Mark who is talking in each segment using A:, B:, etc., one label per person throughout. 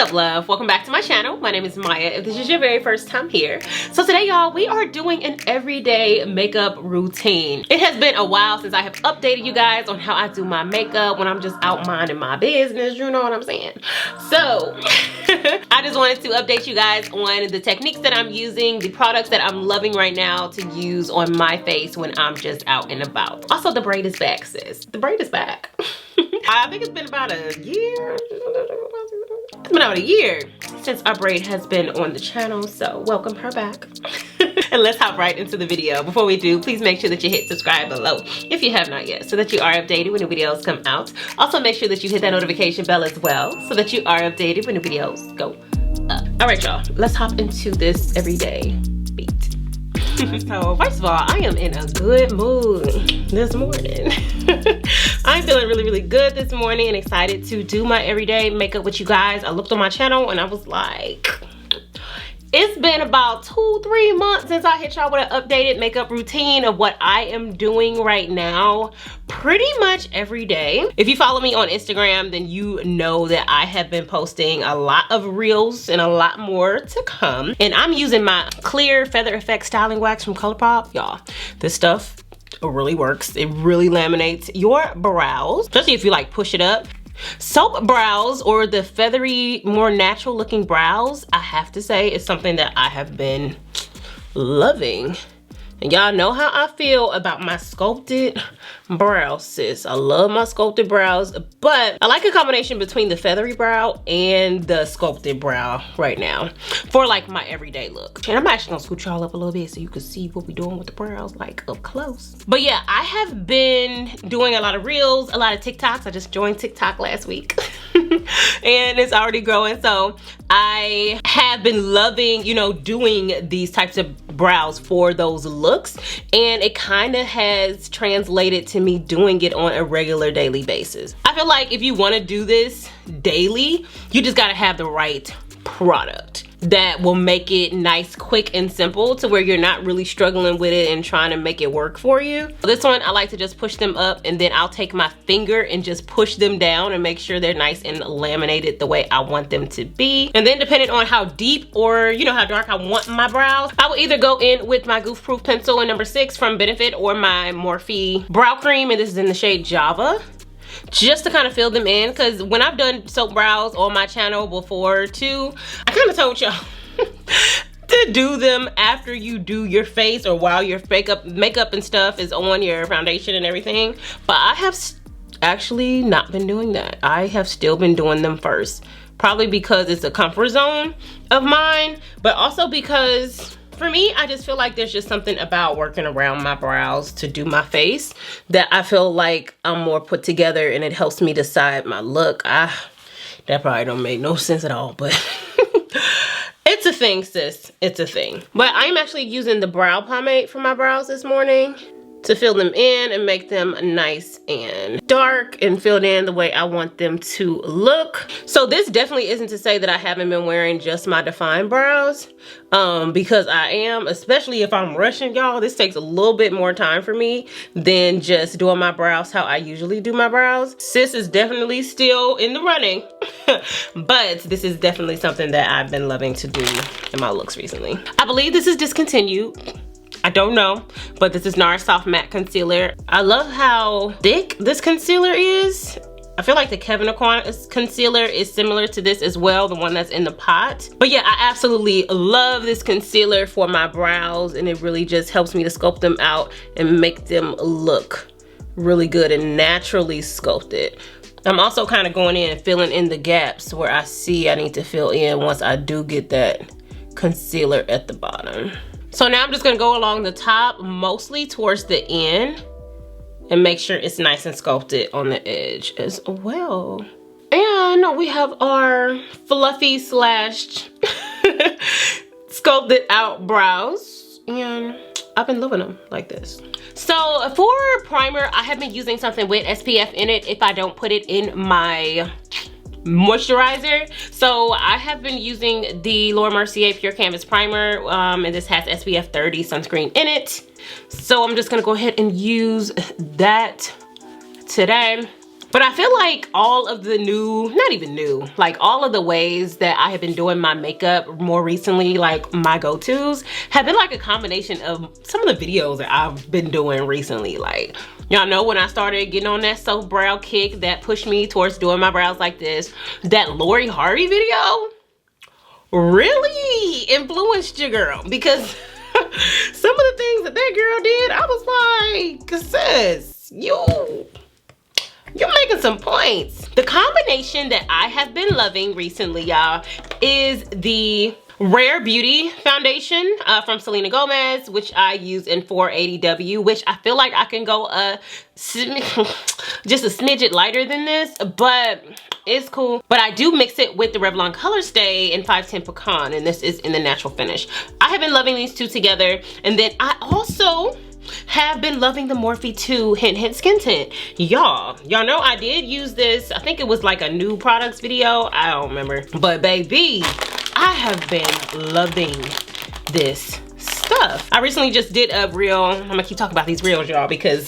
A: up, love? Welcome back to my channel. My name is Maya if this is your very first time here. So today, y'all, we are doing an everyday makeup routine. It has been a while since I have updated you guys on how I do my makeup when I'm just out minding my business, you know what I'm saying? So I just wanted to update you guys on the techniques that I'm using, the products that I'm loving right now to use on my face when I'm just out and about. Also, the braid is back, sis. The braid is back. I think it's been about a year. It's been about a year since our braid has been on the channel, so welcome her back. And let's hop right into the video. Before we do, please make sure that you hit subscribe below if you have not yet, so that you are updated when the videos come out. Also, make sure that you hit that notification bell as well, so that you are updated when the videos go up. All right, y'all, let's hop into this everyday beat. So first of all, I am in a good mood this morning. I'm feeling really good this morning and excited to do my everyday makeup with you guys. I looked on my channel and I was like, it's been about 2-3 months since I hit y'all with an updated makeup routine of what I am doing right now pretty much every day. If you follow me on Instagram, then you know that I have been posting a lot of reels and a lot more to come. And I'm using my clear Feather Effect styling wax from Colourpop. Y'all, this stuff really works. It really laminates your brows, especially if you like push it up. Soap brows, or the feathery, more natural looking brows, I have to say is something that I have been loving. And y'all know how I feel about my sculpted brows, sis. I love my sculpted brows, but I like a combination between the feathery brow and the sculpted brow right now for like my everyday look. And I'm actually gonna scoot y'all up a little bit so you can see what we're doing with the brows like up close. But yeah, I have been doing a lot of reels, a lot of TikToks. I just joined TikTok last week and it's already growing. So I have been loving, you know, doing these types of brows for those looks, and it kind of has translated to me doing it on a regular daily basis. I feel like if you want to do this daily, you just got to have the right product that will make it nice, quick, and simple to where you're not really struggling with it and trying to make it work for you. This one, I like to just push them up, and then I'll take my finger and just push them down and make sure they're nice and laminated the way I want them to be. And then depending on how deep or, you know, how dark I want my brows, I will either go in with my Goof Proof pencil in number 6 from Benefit, or my Morphe brow cream, and this is in the shade Java, just to kind of fill them in. Because when I've done soap brows on my channel before too, I kind of told y'all to do them after you do your face, or while your makeup and stuff is on, your foundation and everything. But I have actually not been doing that. I have still been doing them first, probably because it's a comfort zone of mine, but also because for me, I just feel like there's just something about working around my brows to do my face that I feel like I'm more put together, and it helps me decide my look. That probably don't make no sense at all, but it's a thing, sis. It's a thing. But I'm actually using the brow pomade for my brows this morning to fill them in and make them nice and dark and filled in the way I want them to look. So this definitely isn't to say that I haven't been wearing just my defined brows, because I am, especially if I'm rushing, y'all. This takes a little bit more time for me than just doing my brows how I usually do my brows. Sis is definitely still in the running, but this is definitely something that I've been loving to do in my looks recently. I believe this is discontinued. I don't know, but this is NARS Soft Matte Concealer. I love how thick this concealer is. I feel like the Kevin Aucoin concealer is similar to this as well, the one that's in the pot. But yeah, I absolutely love this concealer for my brows, and it really just helps me to sculpt them out and make them look really good and naturally sculpted. I'm also kind of going in and filling in the gaps where I see I need to fill in once I do get that concealer at the bottom. So now I'm just gonna go along the top, mostly towards the end, and make sure it's nice and sculpted on the edge as well. And we have our fluffy slash sculpted out brows, and I've been loving them like this. So for primer, I have been using something with SPF in it if I don't put it in my moisturizer. So I have been using the Laura Mercier Pure Canvas Primer, and this has SPF 30 sunscreen in it. So I'm just gonna go ahead and use that today. But I feel like all of the new, not even new, like all of the ways that I have been doing my makeup more recently, like my go-tos, have been like a combination of some of the videos that I've been doing recently. Like, y'all know when I started getting on that soft brow kick that pushed me towards doing my brows like this, that Lori Harvey video really influenced your girl, because some of the things that girl did, I was like, sis, you're making some points. The combination that I have been loving recently, y'all, is the Rare Beauty foundation from Selena Gomez, which I use in 480W, which I feel like I can go just a smidget lighter than this, but it's cool. But I do mix it with the Revlon Color Stay in 510 Pecan, and this is in the natural finish. I have been loving these two together, and then I also have been loving the Morphe 2 Hint Hint Skin Tint. Y'all know I did use this. I think it was like a new products video. I don't remember. But baby, I have been loving this stuff. I recently just did a reel. I'm gonna keep talking about these reels, y'all, because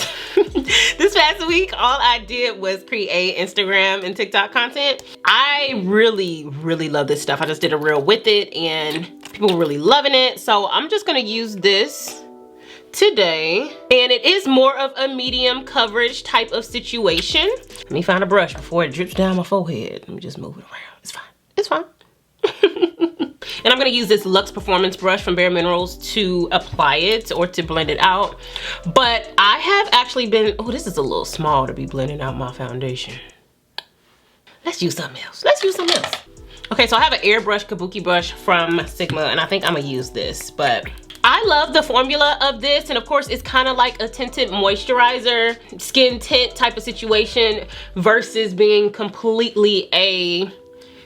A: this past week, all I did was create Instagram and TikTok content. I really love this stuff. I just did a reel with it and people were really loving it. So I'm just gonna use this today, and it is more of a medium coverage type of situation. Let me find a brush before it drips down my forehead. Let me just move it around. It's fine. It's fine. And I'm gonna use this Luxe Performance brush from Bare Minerals to apply it or to blend it out. But I have actually been, oh, this is a little small to be blending out my foundation. Let's use something else. Let's use something else. Okay, so I have an airbrush kabuki brush from Sigma, and I think I'm gonna use this, but I love the formula of this, and of course it's kind of like a tinted moisturizer, skin tint type of situation versus being completely a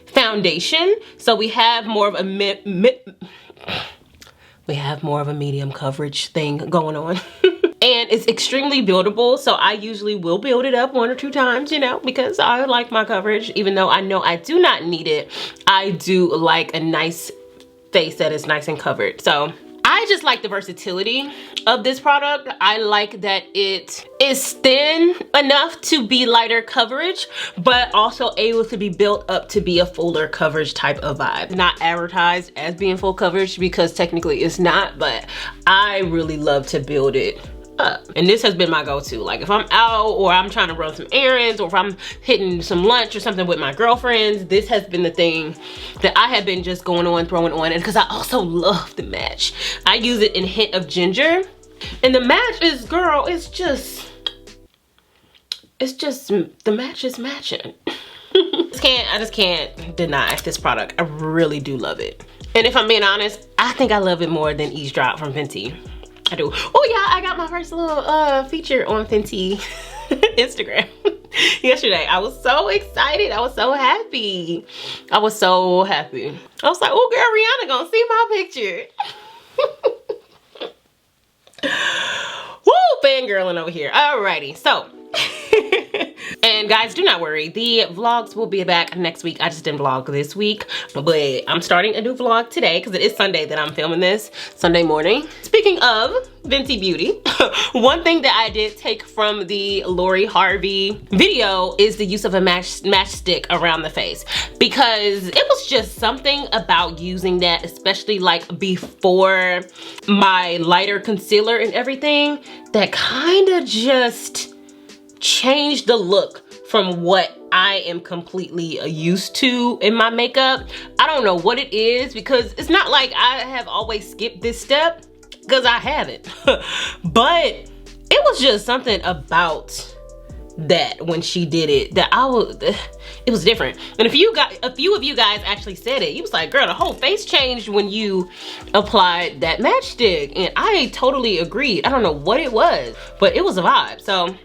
A: foundation. So we have more of a medium coverage thing going on. And it's extremely buildable, so I usually will build it up 1 or 2 times, you know, because I like my coverage. Even though I know I do not need it, I do like a nice face that is nice and covered. So I just like the versatility of this product. I like that it is thin enough to be lighter coverage, but also able to be built up to be a fuller coverage type of vibe. Not advertised as being full coverage because technically it's not, but I really love to build it up. And this has been my go-to. Like if I'm out or I'm trying to run some errands or if I'm hitting some lunch or something with my girlfriends, this has been the thing that I have been just going on, throwing on. And because I also love the match. I use it in Hint of Ginger. And the match is, girl, it's just, the match is matching. I just can't deny this product. I really do love it. And if I'm being honest, I think I love it more than Eavesdrop from Fenty. I do. Oh yeah, I got my first little feature on Fenty Instagram yesterday. I was so excited. I was so happy. I was so happy. I was like, oh girl, Rihanna gonna see my picture. Woo, fangirling over here. Alrighty, so and guys, do not worry, the vlogs will be back next week. I just didn't vlog this week, but I'm starting a new vlog today because it is Sunday that I'm filming this, Sunday morning. Speaking of Fenty Beauty, one thing that I did take from the Lori Harvey video is the use of a matchstick around the face, because it was just something about using that, especially like before my lighter concealer and everything, that kind of just changed the look from what I am completely used to in my makeup. I don't know what it is, because it's not like I have always skipped this step, because I haven't. But it was just something about that when she did it that it was different. And a few of you guys actually said it. You was like, girl, the whole face changed when you applied that matchstick. And I totally agreed. I don't know what it was, but it was a vibe. So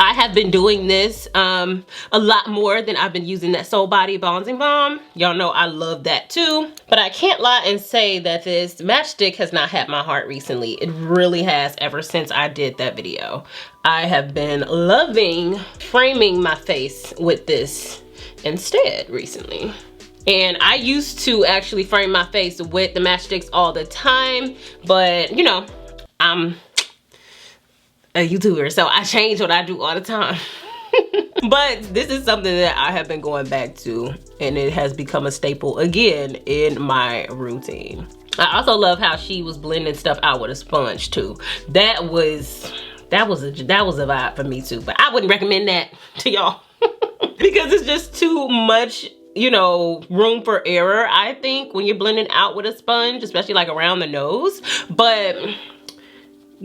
A: I have been doing this a lot more than I've been using that Soul Body Bronzing Balm. Y'all know I love that too. But I can't lie and say that this matchstick has not had my heart recently. It really has, ever since I did that video. I have been loving framing my face with this instead recently. And I used to actually frame my face with the matchsticks all the time, but you know, I'm a YouTuber, so I change what I do all the time. But this is something that I have been going back to, and it has become a staple again in my routine. I also love how she was blending stuff out with a sponge too. That was a vibe for me too, but I wouldn't recommend that to y'all because it's just too much, you know, room for error, I think, when you're blending out with a sponge, especially like around the nose. But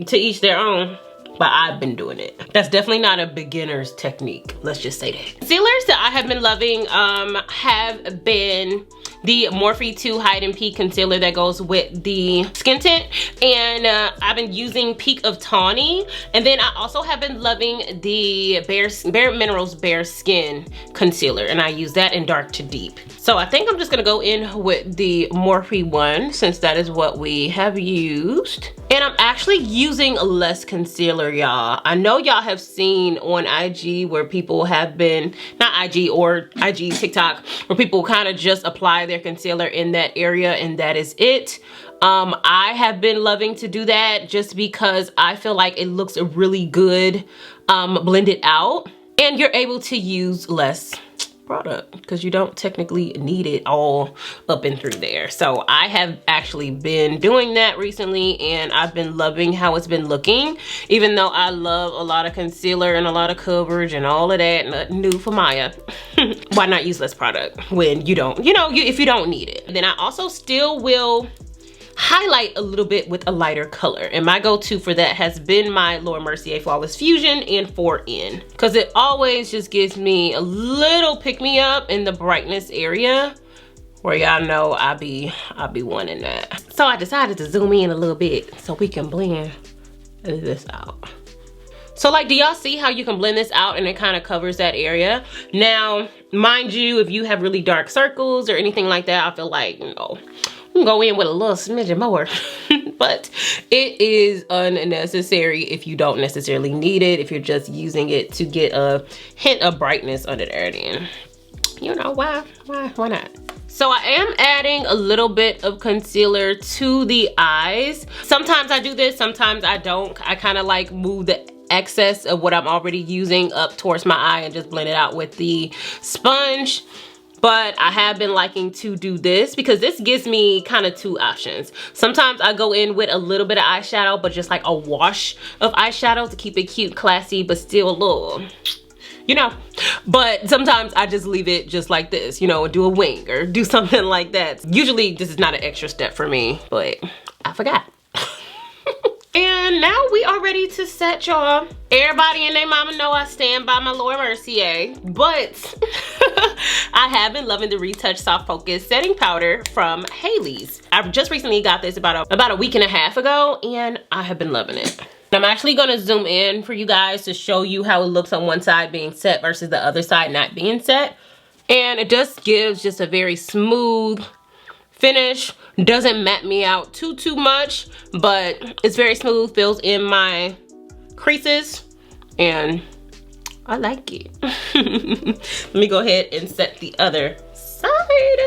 A: to each their own. But I've been doing it. That's definitely not a beginner's technique. Let's just say that. Concealers that I have been loving have been the Morphe 2 Hide and Peak concealer that goes with the skin tint. And I've been using Peak of Tawny. And then I also have been loving the Bare Minerals Bare Skin concealer. And I use that in dark to deep. So I think I'm just gonna go in with the Morphe one, since that is what we have used. And I'm actually using less concealer, y'all. I know y'all have seen on IG where people have been, not IG or IG, TikTok, where people kind of just apply their concealer in that area and that is it. I have been loving to do that just because I feel like it looks really good blended out, and you're able to use less product because you don't technically need it all up and through there. So I have actually been doing that recently, and I've been loving how it's been looking, even though I love a lot of concealer and a lot of coverage and all of that. Nothing new for Maya. Why not use less product when you don't, you know, if you don't need it? And then I also still will highlight a little bit with a lighter color, and my go-to for that has been my Laura Mercier Flawless Fusion in 4N, because it always just gives me a little pick-me-up in the brightness area where y'all know I be wanting that. So I decided to zoom in a little bit so we can blend this out. So like, do y'all see how you can blend this out and it kind of covers that area? Now, mind you, if you have really dark circles or anything like that, I feel like, you know, go in with a little smidgen more. But it is unnecessary if you don't necessarily need it, if you're just using it to get a hint of brightness under there. Then, you know, why not? So I am adding a little bit of concealer to the eyes. Sometimes I do this, sometimes I don't. I kind of like move the excess of what I'm already using up towards my eye and just blend it out with the sponge. But I have been liking to do this because this gives me kind of two options. Sometimes I go in with a little bit of eyeshadow, but just like a wash of eyeshadow to keep it cute, classy, but still a little, you know. But sometimes I just leave it just like this, you know, do a wing or do something like that. Usually this is not an extra step for me, but I forgot. And now we are ready to set, y'all. Everybody and their mama know I stand by my Laura Mercier, but I have been loving the Retouch Soft Focus Setting Powder from Hailey's. I just recently got this about a week and a half ago, and I have been loving it. I'm actually gonna zoom in for you guys to show you how it looks on one side being set versus the other side not being set. And it just gives just a very smooth finish. Doesn't matte me out too much, but it's very smooth, fills in my creases, and I like it. Let me go ahead and set the other side.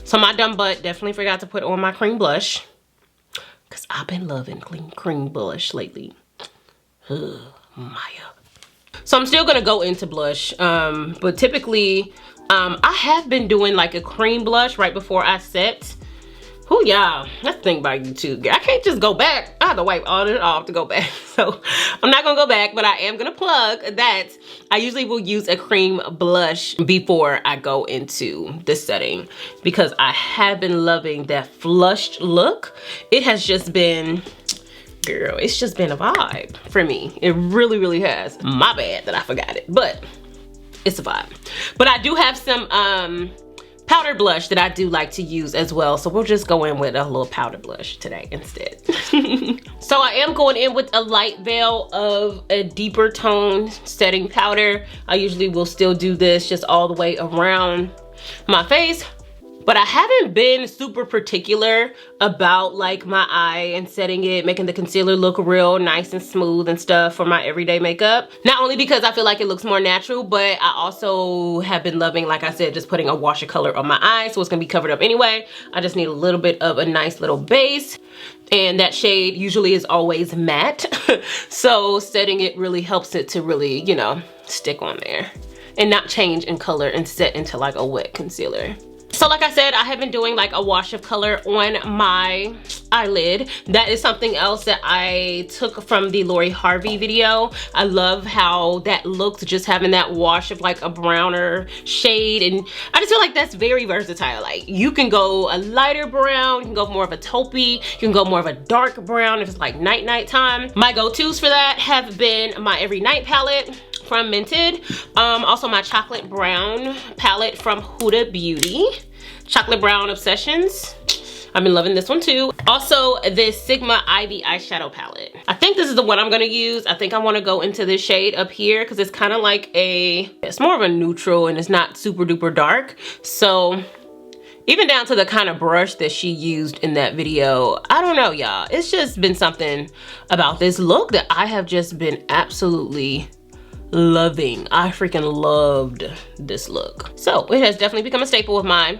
A: So my dumb butt definitely forgot to put on my cream blush, because I've been loving cream blush lately. Ugh, Maya. So I'm still gonna go into blush, but typically I have been doing like a cream blush right before I set. Oh y'all, that's the thing about YouTube. I can't just go back. I have to wipe all it off to go back. So I'm not gonna go back, but I am gonna plug that I usually will use a cream blush before I go into this setting, because I have been loving that flushed look. It has just been, girl, it's just been a vibe for me. It really has. My bad that I forgot it, but it's a vibe. But I do have some powder blush that I do like to use as well, so we'll just go in with a little powder blush today instead. So I am going in with a light veil of a deeper tone setting powder. I usually will still do this just all the way around my face, but I haven't been super particular about like my eye and setting it, making the concealer look real nice and smooth and stuff for my everyday makeup. Not only because I feel like it looks more natural, but I also have been loving, like I said, just putting a wash of color on my eye, so it's gonna be covered up anyway. I just need a little bit of a nice little base, and that shade usually is always matte. So setting it really helps it to really, you know, stick on there and not change in color and set into like a wet concealer. So like I said, I have been doing like a wash of color on my eyelid. That is something else that I took from the Lori Harvey video. I love how that looks, just having that wash of like a browner shade, and I just feel like that's very versatile. Like you can go a lighter brown, you can go more of a taupey, you can go more of a dark brown if it's like night time. My go-tos for that have been my Every Night palette from Mented, also my chocolate brown palette from Huda Beauty, chocolate brown obsessions. I've been loving this one too. Also this Sigma Ivy eyeshadow palette. I think this is the one I'm gonna use. I think I wanna go into this shade up here because it's kind of like it's more of a neutral and it's not super duper dark. So even down to the kind of brush that she used in that video, I don't know y'all. It's just been something about this look that I have just been absolutely loving. I freaking loved this look. So it has definitely become a staple of mine.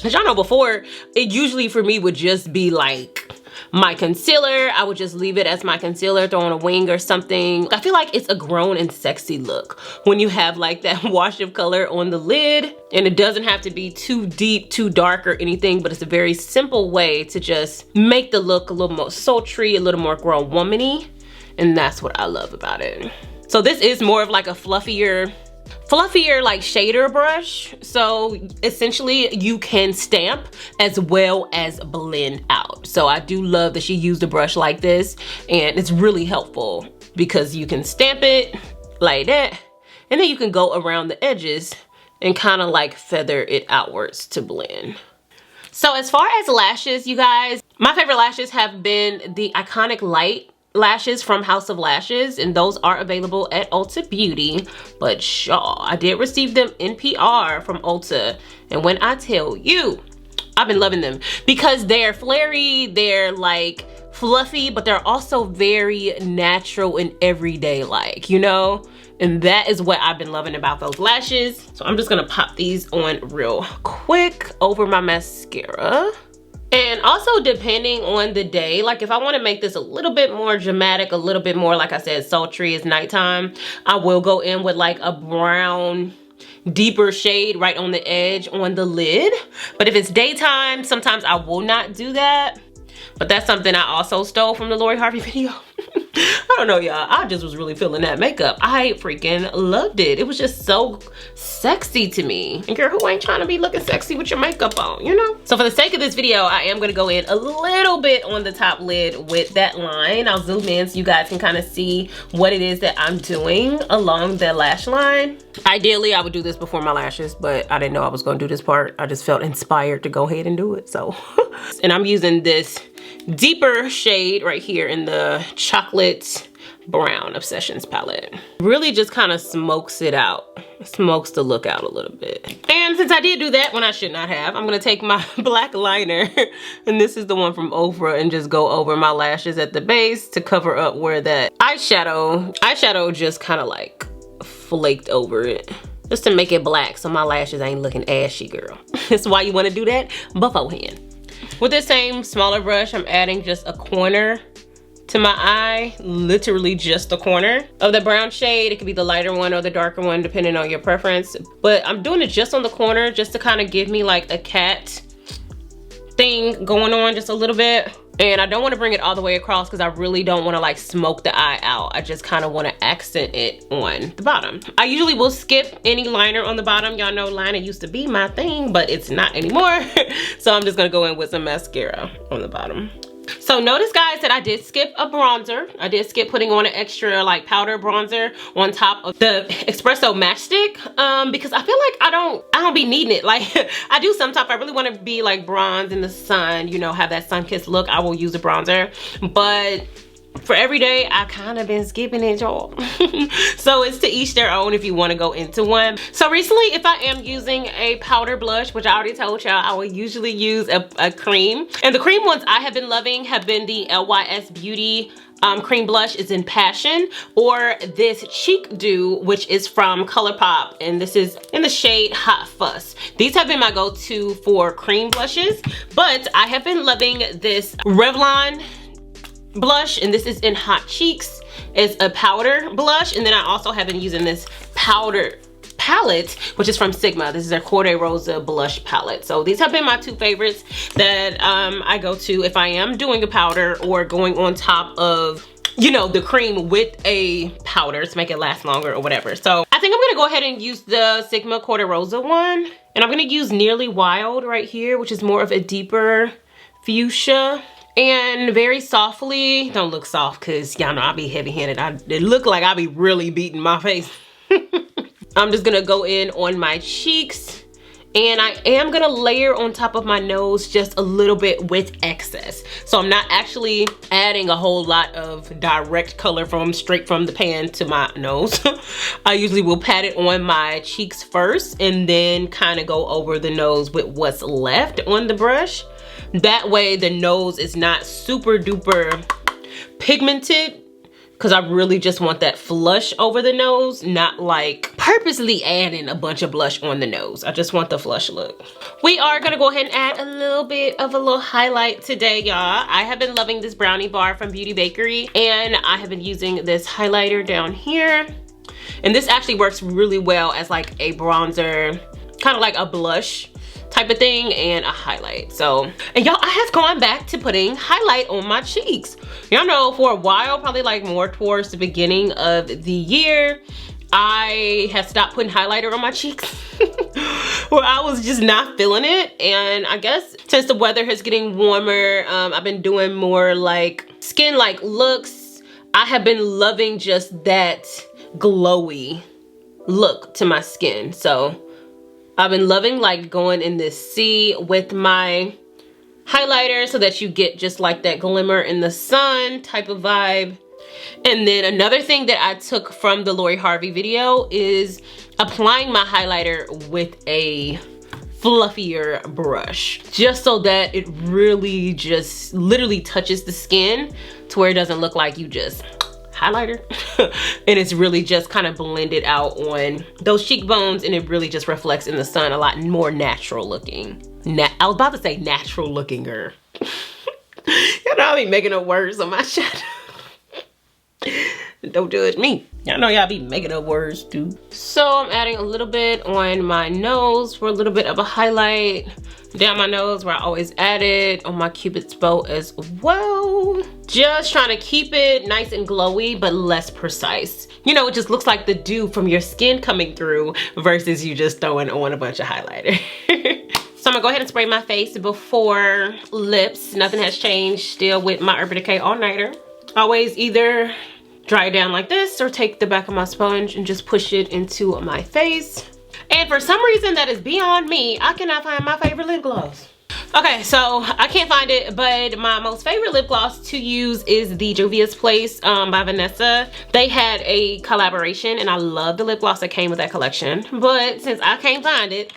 A: As y'all know, before, it usually for me would just be like my concealer. I would just leave it as my concealer, throw on a wing or something. I feel like it's a grown and sexy look when you have like that wash of color on the lid, and it doesn't have to be too deep, too dark or anything, but it's a very simple way to just make the look a little more sultry, a little more grown womany, and that's what I love about it. So this is more of like a fluffier like shader brush. So essentially you can stamp as well as blend out. So I do love that she used a brush like this, and it's really helpful because you can stamp it like that, and then you can go around the edges and kind of like feather it outwards to blend. So as far as lashes, you guys, my favorite lashes have been the Iconic Light lashes from House of Lashes, and those are available at Ulta Beauty. But y'all, I did receive them in PR from Ulta, and when I tell you, I've been loving them because they're flary, they're like fluffy, but they're also very natural and everyday like, you know? And that is what I've been loving about those lashes. So I'm just gonna pop these on real quick over my mascara. And also depending on the day, like if I want to make this a little bit more dramatic, a little bit more, like I said, sultry, it's nighttime, I will go in with like a brown, deeper shade right on the edge on the lid. But if it's daytime, sometimes I will not do that. But that's something I also stole from the Lori Harvey video. I don't know, y'all. I just was really feeling that makeup. I freaking loved it. It was just so sexy to me. And girl, who ain't trying to be looking sexy with your makeup on, you know? So for the sake of this video, I am gonna go in a little bit on the top lid with that line. I'll zoom in so you guys can kind of see what it is that I'm doing along the lash line. Ideally, I would do this before my lashes, but I didn't know I was gonna do this part. I just felt inspired to go ahead and do it, so. And I'm using this deeper shade right here in the chocolate brown Obsessions palette. Really just kind of smokes it out. Smokes the look out a little bit. And since I did do that when I should not have, I'm gonna take my black liner, and this is the one from OFRA, and just go over my lashes at the base to cover up where that eyeshadow just kind of like flaked over it. Just to make it black so my lashes ain't looking ashy, girl. That's why you wanna do that beforehand. With this same smaller brush, I'm adding just a corner to my eye, literally just the corner of the brown shade. It could be the lighter one or the darker one, depending on your preference. But I'm doing it just on the corner, just to kind of give me like a cat thing going on just a little bit. And I don't want to bring it all the way across because I really don't want to like smoke the eye out. I just kind of want to accent it on the bottom. I usually will skip any liner on the bottom. Y'all know liner used to be my thing, but it's not anymore. So I'm just going to go in with some mascara on the bottom. So notice, guys, that I did skip a bronzer. I did skip putting on an extra like powder bronzer on top of the espresso matchstick because I feel like I don't be needing it. Like I do sometimes. I really want to be like bronze in the sun, you know, have that sun-kissed look. I will use a bronzer, but for every day, I kind of been skipping it, y'all. So it's to each their own if you want to go into one. So recently, if I am using a powder blush, which I already told y'all, I will usually use a cream. And the cream ones I have been loving have been the LYS Beauty cream blush is in Passion, or this Cheek Dew, which is from Colourpop, and this is in the shade Hot Fuss. These have been my go-to for cream blushes, but I have been loving this Revlon blush, and this is in Hot Cheeks. is a powder blush, and then I also have been using this powder palette, which is from Sigma. This is their Corday Rosa blush palette. So these have been my two favorites that I go to if I am doing a powder or going on top of, you know, the cream with a powder to make it last longer or whatever. So I think I'm gonna go ahead and use the Sigma Corday Rosa one, and I'm gonna use Nearly Wild right here, which is more of a deeper fuchsia. And very softly, don't look soft because y'all know I be heavy-handed. It look like I be really beating my face. I'm just gonna go in on my cheeks, and I am gonna layer on top of my nose just a little bit with excess. So I'm not actually adding a whole lot of direct color straight from the pan to my nose. I usually will pat it on my cheeks first and then kind of go over the nose with what's left on the brush. That way the nose is not super duper pigmented, because I really just want that flush over the nose, not like purposely adding a bunch of blush on the nose. I just want the flush look. We are gonna go ahead and add a little bit of a little highlight today, y'all. I have been loving this brownie bar from Beauty Bakery, and I have been using this highlighter down here. And this actually works really well as like a bronzer, kind of like a blush type of thing, and a highlight. So, and y'all, I have gone back to putting highlight on my cheeks. Y'all know for a while, probably like more towards the beginning of the year, I have stopped putting highlighter on my cheeks where I was just not feeling it. And I guess since the weather is getting warmer, I've been doing more like skin like looks. I have been loving just that glowy look to my skin. So I've been loving like going in this C with my highlighter so that you get just like that glimmer in the sun type of vibe. And then another thing that I took from the Lori Harvey video is applying my highlighter with a fluffier brush, just so that it really just literally touches the skin to where it doesn't look like you just highlighter and it's really just kind of blended out on those cheekbones, and it really just reflects in the sun a lot more natural looking. I was about to say natural looking, girl. You know, I be making up words on my shadow. Don't judge me. Y'all know y'all be making up words too. So I'm adding a little bit on my nose for a little bit of a highlight. Down my nose where I always add it, on my Cupid's bow as well. Just trying to keep it nice and glowy, but less precise. You know, it just looks like the dew from your skin coming through versus you just throwing on a bunch of highlighter. So I'm gonna go ahead and spray my face before lips. Nothing has changed, still with my Urban Decay All Nighter. Always either dry it down like this or take the back of my sponge and just push it into my face. And for some reason that is beyond me, I cannot find my favorite lip gloss. Okay, so I can't find it, but my most favorite lip gloss to use is the Juvia's Place by Vanessa. They had a collaboration, and I love the lip gloss that came with that collection. But since I can't find it,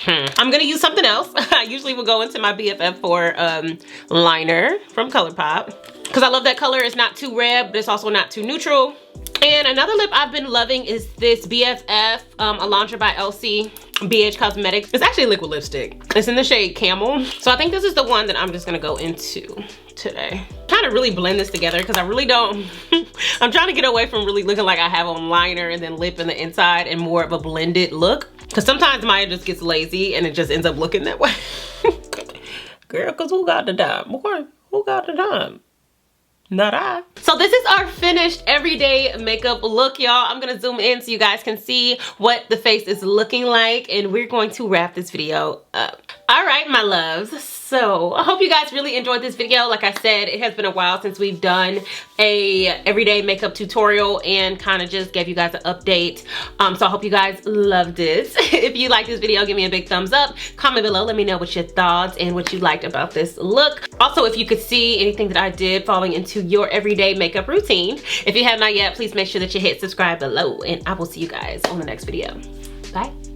A: I'm gonna use something else. I usually will go into my BFF4 liner from Colourpop, because I love that color. It's not too red, but it's also not too neutral. And another lip I've been loving is this BFF Alondra by Elsie BH Cosmetics. It's actually liquid lipstick. It's in the shade Camel. So I think this is the one that I'm just gonna go into today. Trying to really blend this together because I really don't, I'm trying to get away from really looking like I have on liner and then lip in the inside and more of a blended look. Because sometimes Maya just gets lazy and it just ends up looking that way. Girl, because who got the dime? Boy, who got the dime? Not I. So this is our finished everyday makeup look, y'all. I'm gonna zoom in so you guys can see what the face is looking like, and we're going to wrap this video up. All right, my loves. So I hope you guys really enjoyed this video. Like I said, it has been a while since we've done a everyday makeup tutorial and kind of just gave you guys an update. So I hope you guys loved it. If you like this video, give me a big thumbs up. Comment below, let me know what your thoughts and what you liked about this look. Also, if you could see anything that I did falling into your everyday makeup routine. If you have not yet, please make sure that you hit subscribe below, and I will see you guys on the next video. Bye.